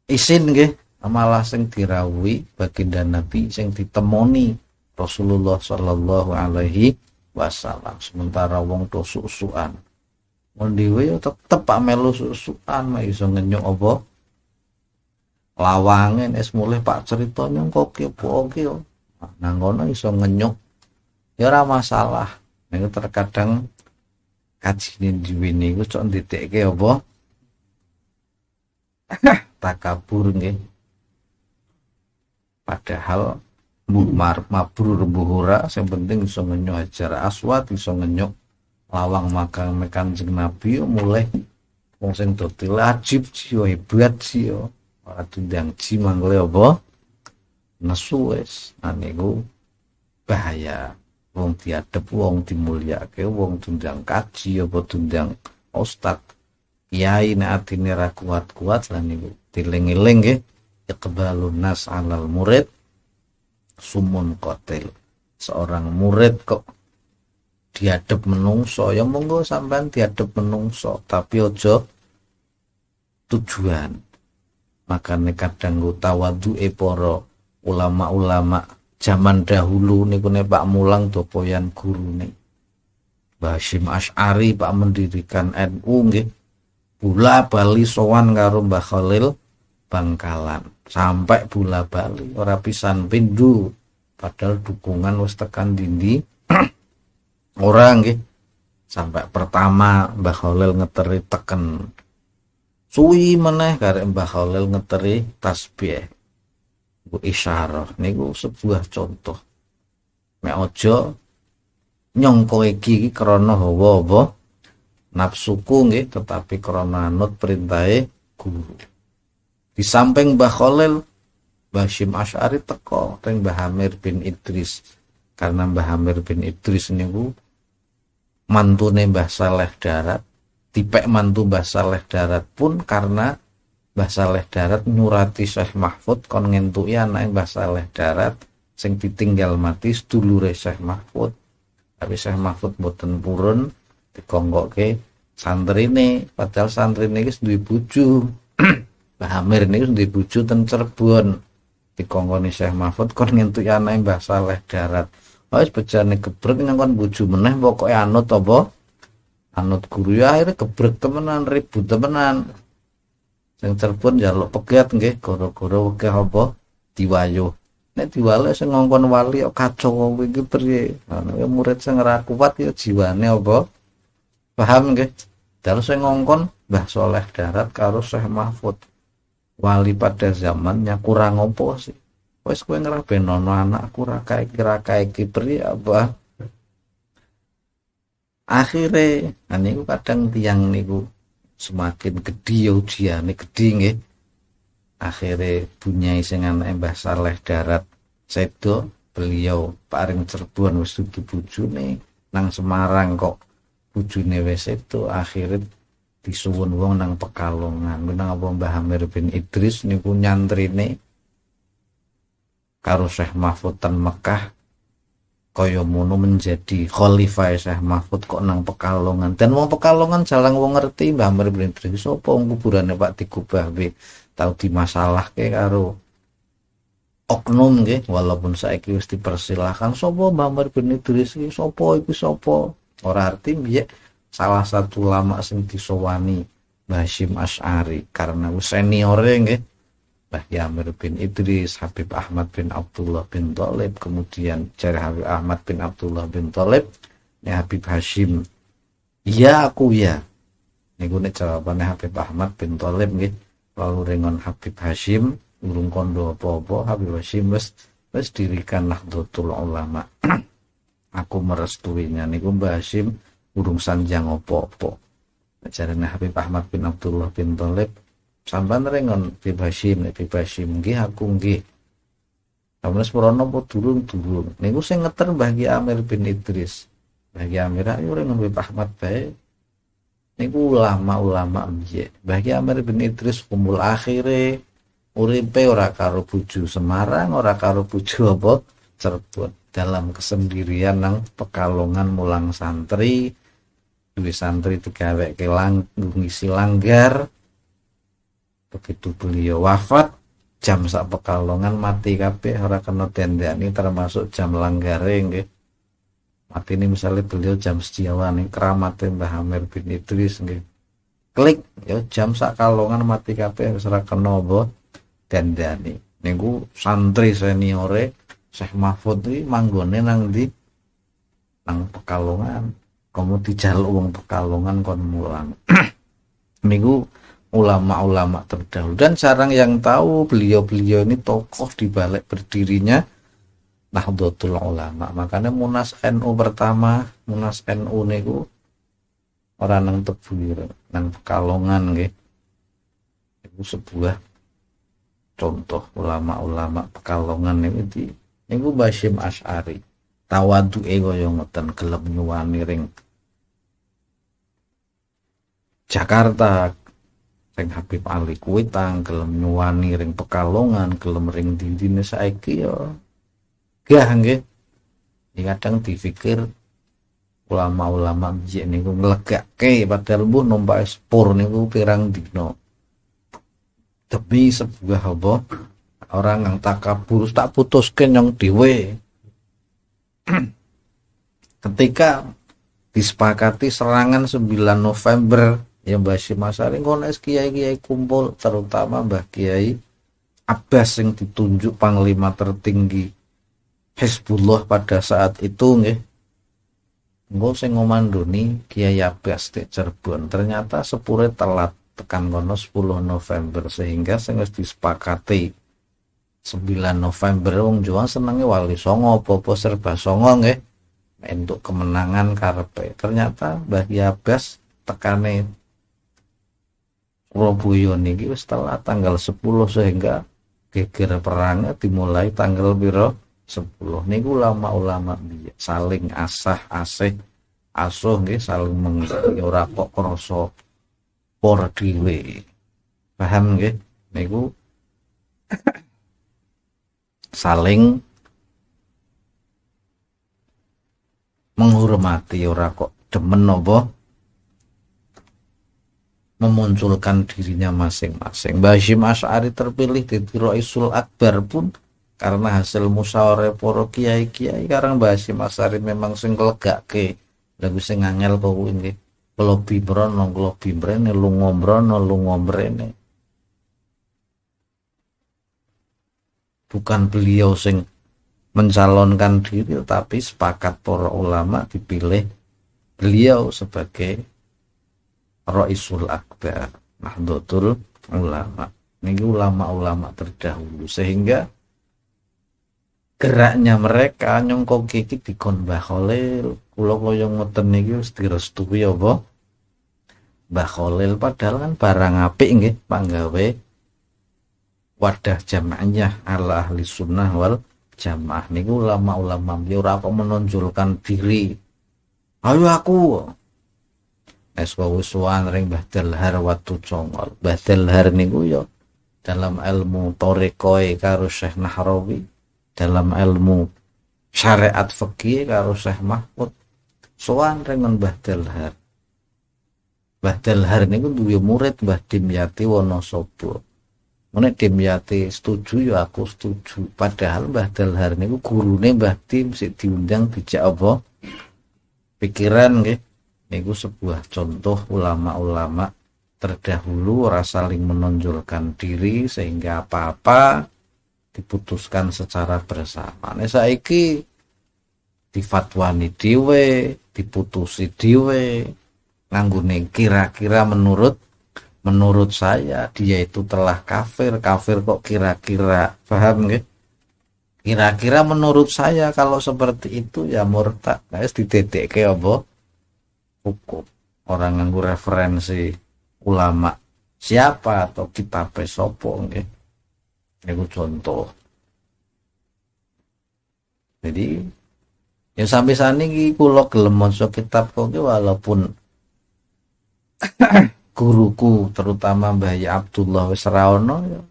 Isin nggih, malah sing dirawuhi baginda Nabi sing ditemoni Rasulullah Shallallahu Alaihi Wasallam. Sementara wong do susukan, wong dhewe yo tetep pak melu susukan, mek iso ngenyuk apa lawange es mulih pak cerita nyong kok oke yo. Nang ngono iso ngenyuk ya ora masalah. Nek terkadang kajine dhewe niku cok nditekke apa takabur nggih. Padahal mabrur buhura, yang penting bisa ngenyuk Hajar Aswad, bisa ngenyuk lawang makam Kanjeng Nabi, mulai wong sing dadi lajib jiwa hebat jiwa ora tundang ji mangle apa nesu wis. Niku bahaya. Wong diadep, wong dimulyake, wong tundang kaji apa tundang ustad kiai nek atine ra kuat-kuat lan niku dieling-eling nggih, iqbalun nas alal murid sumun kotil. Seorang murid kok diadep menungso, ya monggo sampean diadep menungso, tapi ojo tujuan. Makanya kadang tawadhu'e para ulama-ulama zaman dahulu niku Pak Mulang dopoyan gurune Mbah Hasyim Asy'ari, Pak mendirikan NU nggih, bola bali sowan karo Mbah Khalil Bangkalan, sampai bola bali ora pisan pindu, padahal dukungan wis tekan dindi orang nggih. Sampai pertama Mbah Khalil ngeteri teken suwi meneh karek Mbah Khalil ngeteri tasbih bu isyarah. Niku sebuah contoh mek aja nyongko iki krana hawa apa nafsuku nggih, tetapi krana anut perintahe guru. Di samping Mbah Khalil, Mbah Hasyim Asy'ari teko ring Mbah Hamir bin Idris, karena Mbah Hamir bin Idris niku mantune Mbah Saleh Darat. Dipek mantu Mbah Saleh Darat pun karena Mbah Saleh Darat nyurati Syekh Mahfud kon ngentuki anake Mbah Saleh Darat sing ditinggal mati sedulure Syekh Mahfud. Tapi Syekh Mahfud mboten purun dikongkoke santrine, padahal santrine iki duwe bojo. Mbah Hamir niku duwe bojo ten Cirebon. Dikongkoni Syekh Mahfud kon ngentuki anake Mbah Saleh Darat. Wis bejane gebrek nyangkon bojo meneh, pokoke anut apa? Anut guru. Ya akhirnya gebrek temenan, ribut temenan. Sing Cirebon njaluk pegat nggih gara-gara wegah apa diwayuh. Nek diwale sing ngongkon wali kok kacau wong iki priye. Nah, murid sing ora kuat ya jiwane apa? Paham nggih? Terus sing ngongkon Mbah Soleh Darat karo Syekh Mahfud. Wali pada zamannya kurang opo sih? Wes kowe ngrabenono anakku ra kae priye apa? Akhire niku kadang tiang niku semakin gedhi ya ujiane gedhi nggih. Akhire bunyai sing anake Mbah Saleh Darat sedo beliau paring Cirebon wis dudu bojone nang Semarang kok bojone wis itu akhire disuwun wong nang Pekalongan nang apa Mbah Amir bin Idris niku nyantrine karo Syekh Mahfud ten Mekah kaya mono menjadi khalifah Syekh Mahfud kok nang Pekalongan dan wong Pekalongan jarang wong ngerti Mbah Amir bin Idris sapa wong kuburane Pak Digubah tau dimasalahke karo oknum nggih walaupun saiki wis dipersilahkan sapa Mbah Amir bin Idris iki sapa iku sapa ora arti piye salah satu ulama sing disowani Mbah Hasyim Asy'ari karena wis seniore nggih Mbah Amir bin Idris, Habib Ahmad bin Abdullah bin Thalib, kemudian Syekh Habib Ahmad bin Abdullah bin Thalib, ya Habib Hasyim. Iya aku ya. Niku nek jawabane Habib Ahmad bin Thalib nggih, lalu rengon Habib Hasyim urung kondo apa-apa, Habib Hasyim wis dirikan Nahdlatul Ulama. Aku merestuinya niku Mbah Hasyim urung sanjang apa-apa. Jarane Habib Ahmad bin Abdullah bin Thalib sampean rengon Habib Hasyim nggih aku nggih. Sampun seprono apa durung niku sing ngeter Mbah Amir bin Idris. Mbah Amir ayo rengon Habib Ahmad bae. Niku ulama-ulama piye. Mbah Amir bin Idris kumul akhire uripe ora karo bojo Semarang, ora karo bojo apa Cirebon. Dalam kesendirian nang Pekalongan mulang santri, duwe santri digaweke ngisi langgar. Begitu beliau wafat jam sak Pekalongan mati kabeh ora kena dendani termasuk jam langgare nggih. Mati ini misalnya beliau jam sediawan ning keramatnya Mbah Amir bin Idris nggih. Klik ya jam sak Kalongan mati kabeh wis ora kena apa dendani. Niku santri seniore Syekh Mahfud iki manggone nang ndi? Nang Pekalongan. Kamu dijaluk wong Pekalongan kon mulang. Niku ulama-ulama terdahulu dan jarang yang tahu beliau-beliau ini tokoh di balik berdirinya Nahdlatul Ulama. Makanya Munas NU pertama, Munas NU niku ora nang Tebuir, nang Pekalongan nggih. Itu sebuah contoh ulama-ulama Pekalongan niku Mbah Hasyim Asy'ari. Tawaduke kaya ngoten gelem nyuwani ring Jakarta ring Habib Ali Kuitang gelem nyuwani ring Pekalongan gelem ring dindine saiki ya gah nggih kadang dipikir ulama-ulama biyen niku nglegake padahal mbuh numpak sepur niku pirang dina demi sebuah apa orang yang takabur tak putuske nyong dhewe ketika disepakati serangan 9 November ya Mbah Hasyim Asy'ari ngono kiai-kiai kumpul terutama Mbah Kiai Abbas yang ditunjuk panglima tertinggi Hizbullah pada saat itu nggih. Engko sing ngomandoni Kiai Abbas di Cirebon ternyata sepure telat tekan kono 10 November sehingga sing wis disepakati 9 November wong Jawa senenge wali songo apa-apa serba songo nggih untuk kemenangan karepe. Ternyata Mbah Abbas tekane Surabaya niki wis telat tanggal 10 sehingga geger perangnya dimulai tanggal piro 10 niku ulama-ulama saling asih asuh nggih saling mengerti ora kok krasa por dhewe paham nggih niku saling menghormati ora kok demen apa memunculkan dirinya masing-masing. Mbah Hasyim Asy'ari terpilih di Raisul Akbar pun karena hasil musyawarah para kiai-kiai karang Mbah Hasyim Asy'ari memang sing nglegake lagu sing angel kok nggih. Kula bimrono lunga mrene. bukan beliau sing mencalonkan diri, tapi sepakat para ulama dipilih beliau sebagai Raisul Akbar Nahdlatul Ulama. Ini ulama-ulama terdahulu, sehingga geraknya mereka nyongkok iki dikon Mbah Khalil, kula kaya ngoten niki wis direstui apa Mbah Khalil, padahal kan barang apik nggih panggawe wadah jamaahnya ala ahli sunnah wal jamaah niku ulama-ulama beliau ora kok menonjolkan diri. Ayo aku es wisuan ring Mbah Dalhar watu congol. Mbah Dalhar niku yo dalam ilmu torikoe karo Syekh Nahrawi, dalam ilmu syariat fikih karo Syekh Mahfud, sowan ring Mbah Dalhar. Mbah Dalhar niku duwe murid Mbah Dimyati Wonosobo. Nek Dimyati setuju ya aku setuju. Padahal Mbah Dalhar niku gurune Mbah Dim sik diundang dijak apa? Pikiran nggih. Niku sebuah contoh ulama-ulama terdahulu ora saling menonjolkan diri sehingga apa-apa diputuskan secara bersama. Nek saiki difatwani dhewe, diputusi dhewe. Nganggone kira-kira menurut saya dia itu telah kafir kok kira-kira, paham nggih? Kira-kira menurut saya kalau seperti itu ya murtad. Guys ditetekke apa? Hukum. Orang nganggo referensi ulama siapa atau kitab sapa nggih. Niku contoh. Jadi ya sampai saat ini kula gelem maca kitab kok walaupun guruku terutama Mbah Yai Abdullah wis ra ono ya.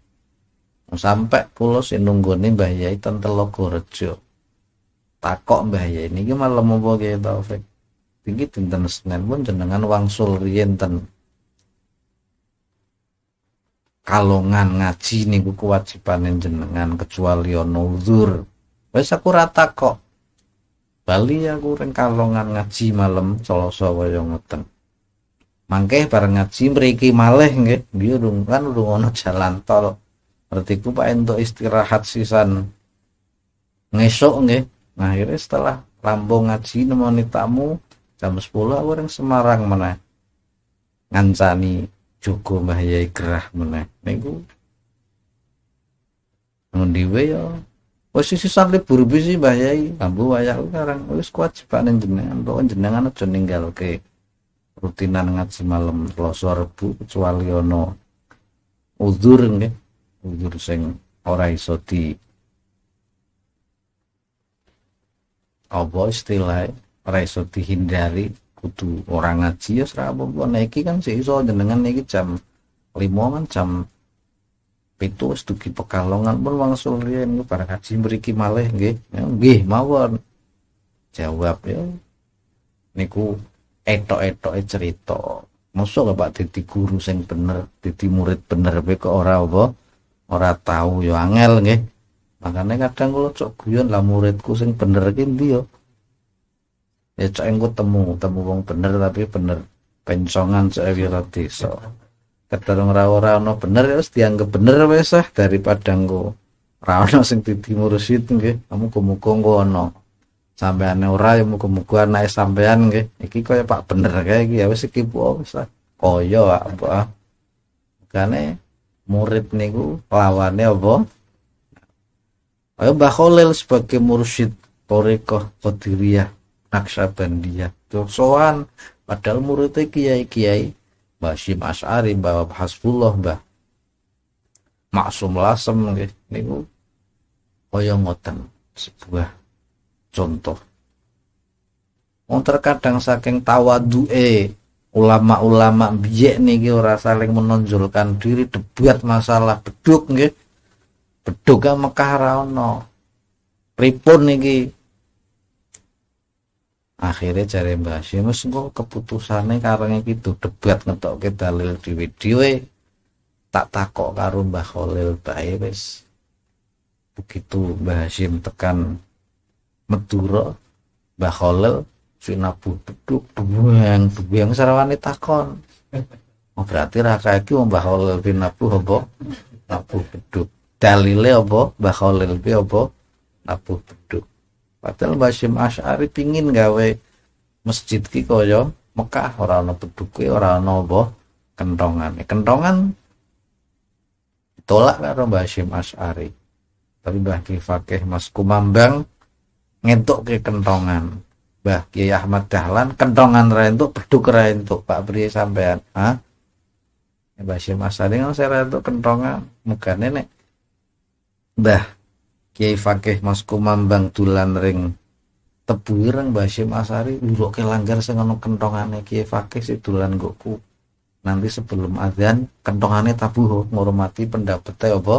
Sampai kula sing nunggone Mbah Yai ten Telogorejo. Takok Mbah Yai niki malam apa ki Taufik? Iki dinten Senin pun jenengan wangsul riyen ten Kalongan ngaji niku kewajibane jenengan kecuali ono uzur. Wis aku ra takok. Bali aku ring Kalongan ngaji malam Selasa kaya ngoten. Mangke bareng ngaji mriki malih nggih, nggih kan urung ana jalan tol. Berarti ku Pak entuk istirahat sisan ngesuk nggih. Nah, akhirnya setelah lambung ngaji nemoni tamu jam 10 aku ring Semarang meneh. Ngancani Jogo Mbah Yai Gerah meneh. Niku ngendi wae ya. Wis sisan libur bisi Mbah Yai, ambu wayah sekarang wis kewajibane jenengan, pokoke jenengan aja ninggalke rutinan ngaji malam Selasa Rebu kecuali ono uzur nggih, uzur sing ora iso di apa istilah ora iso dihindari, kudu orang ngaji ya ora apa-apa. Iki kan sik iso jenengan iki jam 5 kan jam 7 wis dugi Pekalongan pun wangsul riyen bareng ngaji mriki malih nggih. Ya, nggih mawon. Jawab ya niku etok-etoke cerita. Mosok Pak dadi guru sing bener, dadi murid bener wae kok ora apa? Ora tahu ya angel nggih. Makane kadang kula cok guyon lah muridku sing bener iki ndi ya. Ya cok engko temu wong bener tapi bener pencongan cek wira desa. Kadang ora ono bener ya wis dianggap bener wis daripada engko ora ono sing dadi mursyid nggih. Muga-muga engko ono. Sampeyan ora ya muga-muga anake sampeyan nggih. Iki kaya Pak bener kae iki ya wis iki wis kaya apa. Makane murid niku lawane apa? Ayo Mbah Khalil sebagai mursyid Thariqah Qadiriyah Naqsabandiyah. Sowan padahal muridnya kiai-kiai Mbah Syim Asy'ari, Mbah Hasbullah, Mbah Maksum Lasem nggih. Niku kaya ngoten sebuah contoh. Wong terkadang saking tawaduke ulama-ulama biyen niki ora saling menonjolkan diri, debat masalah beduk nggih. Beduk ka Mekah ra ono. Pripun niki? Akhirnya jare Mbah Syim wis engko keputusane kareng iki debat ngetokke dalil dhewe-dhewe. Tak takok karo Mbah Khalil bae wis. Begitu Mbah Syim tekan Madura, Mbah Khalil sinabuh beduk buang sarawane takon. Oh berarti ra kae iki Mbah Khalil pinabuh apa? Nabuh beduk. dalile apa Mbah Khalil ki apa nabuh beduk. Padahal Mbah Hasyim Asy'ari pingin gawe masjid ki kaya Mekah, ora ana beduke, ora ana apa kentongane. Kentongan ditolak karo Mbah Hasyim Asy'ari. Tapi Mbah Ki Fakih Mas Kumambang ngentuk ke kentongan. Mbah Kiai Ahmad Dahlan kentongan ra entuk, beduk ra entuk. Pak priye sampean? Hah? Mbah Hasyim Asy'ari kan saya entuk kentongan. Mugane nek Mbah Kiai Fakih Mas Kumambang dolan ring tebu ireng Mbah Hasyim Asy'ari ndurukke langgar sing ana kentongane Kiai Fakih sik dolan nggoku. Nanti sebelum azan kentongane tabuh ngurmati pendapatnya apa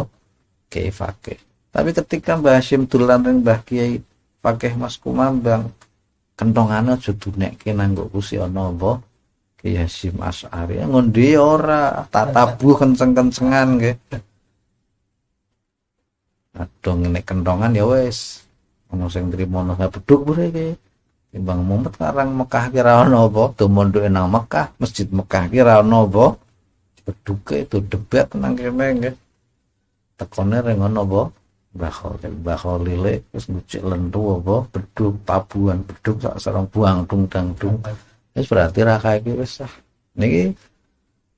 Kiai Fakih. Tapi ketika Mbah Hasyim dolan ring Mbah Kiai Fakih Mas Kumambang kentongane aja dunekke nang nggoku si ana apa Kiai Hasyim Asy'ari. Ngondi ora tak tabuh kenceng-kencengan nggih. Adong nek kentongan ya wis ono sing trimo nang beduk bure iki. Timbang mumet karang Mekah ki ra ono apa, do mondoke nang Mekah, masjid Mekah ki ra ono apa. Beduke itu debat nang kene nggih. Tekone ring ono apa? Mbah Khalil wis ngucik lentu apa beduk tabuhan beduk sak sareng buang dung dangdung. Wis berarti ra kae iki wis ah. Niki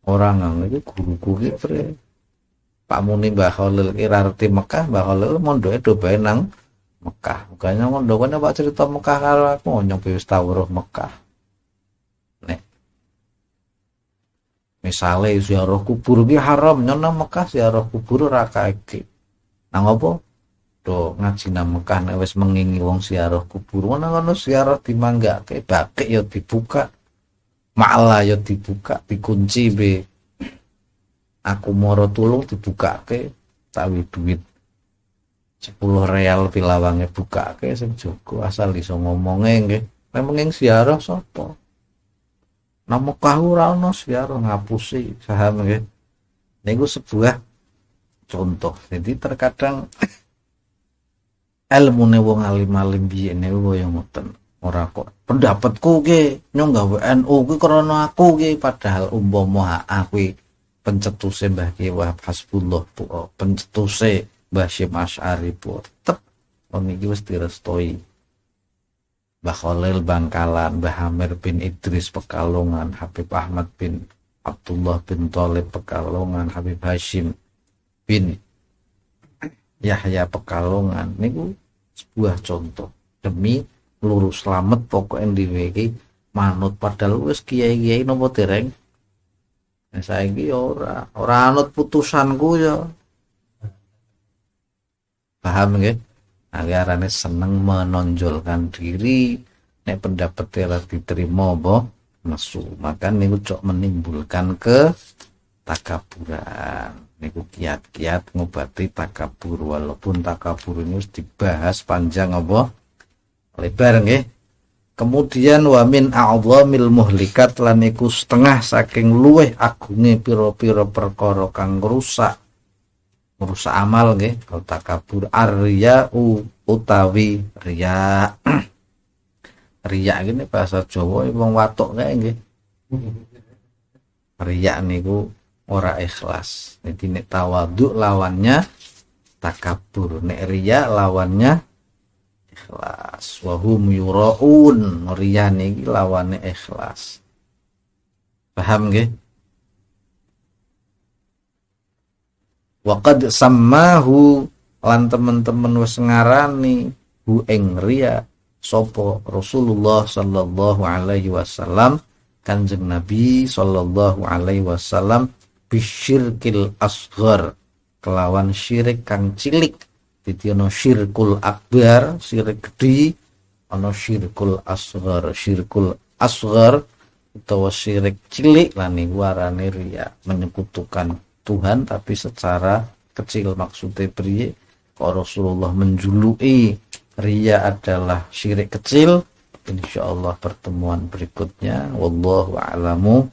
orang nang iki guruku ki pre. Pak Muni Mbah Khalil ki ra ngerti Mekah, Mbah Khalil mondoke do bae nang Mekah. Bukannya mondokane Pak cerita Mekah karo aku nyampe wis tau weruh Mekah. Nek misale ziarah kubur ki haram nyono Mekah ziarah kubur ora kae. Nang apa? Do ngaji nang Mekah nek wis mengingi wong ziarah kubur ngono ziarah dimanggake bakik ya dibuka. Ma'la ya dibuka, dikunci be. Aku moro tulung dibukake tawi duit 10 real pilawange bukake sing jogo asal iso ngomonge nggih. Memeng ziarah sapa? Nang Mekah ora ono ziarah ngapusi saham nggih. Niku sebuah contoh. Jadi terkadang ilmune wong alim-alim biyen niku kaya ngoten. Ora kok pendapatku ki nyong gawe NU ki krana aku ki padahal umpama aku pencetuse Mbah Ki Wahab Hasbullah pencetuse Mbah Hasyim Asy'ari tetep wong iki wis direstoi. Mbah Khalil Bangkalan, Mbah Amir bin Idris Pekalongan, Habib Ahmad bin Abdullah bin Thalib Pekalongan, Habib Hasyim bin Yahya Pekalongan niku sebuah contoh demi lurus slamet pokoknya dhewe iki manut padahal wis kiai-kiai napa dereng. Nah saiki ora anut putusanku ya. Paham nggih? Agarane seneng menonjolkan diri nek pendapat ora diterima apa nesu. Maka niku cok menimbulkan takaburan. Niku kiat-kiat ngobati takabur walaupun takabur ini harus dibahas panjang apa lebar nggih. Kemudian wa min a'dhamil muhlikat lan iku setengah saking luweh agunge pira-pira perkara kang ngrusak amal nggih. Kalau takabur arya utawi riya. Riya ini bahasa Jawa wong watuk kae nggih. Riya niku ora ikhlas. Jadi nek tawadhu lawannya takabur, nek riya lawannya ikhlas. Wa hum yuraun, riya niki lawane ikhlas. Paham nggih? Wa qad sammahu lan teman-teman wis ngarani hu ing riya sapa Rasulullah sallallahu alaihi wasallam, Kanjeng Nabi sallallahu alaihi wasallam bisyirkil asghar, kelawan syirik kang cilik. Jadi ana syirkul akbar, syirik gede, ana syirkul asghar. Syirkul asghar utawa syirik cilik lan niku arane riya, menyekutukan Tuhan tapi secara kecil. Maksudnya priye? Kok Rasulullah menjuluki riya adalah syirik kecil. Insyaallah pertemuan berikutnya wallahu a'lamu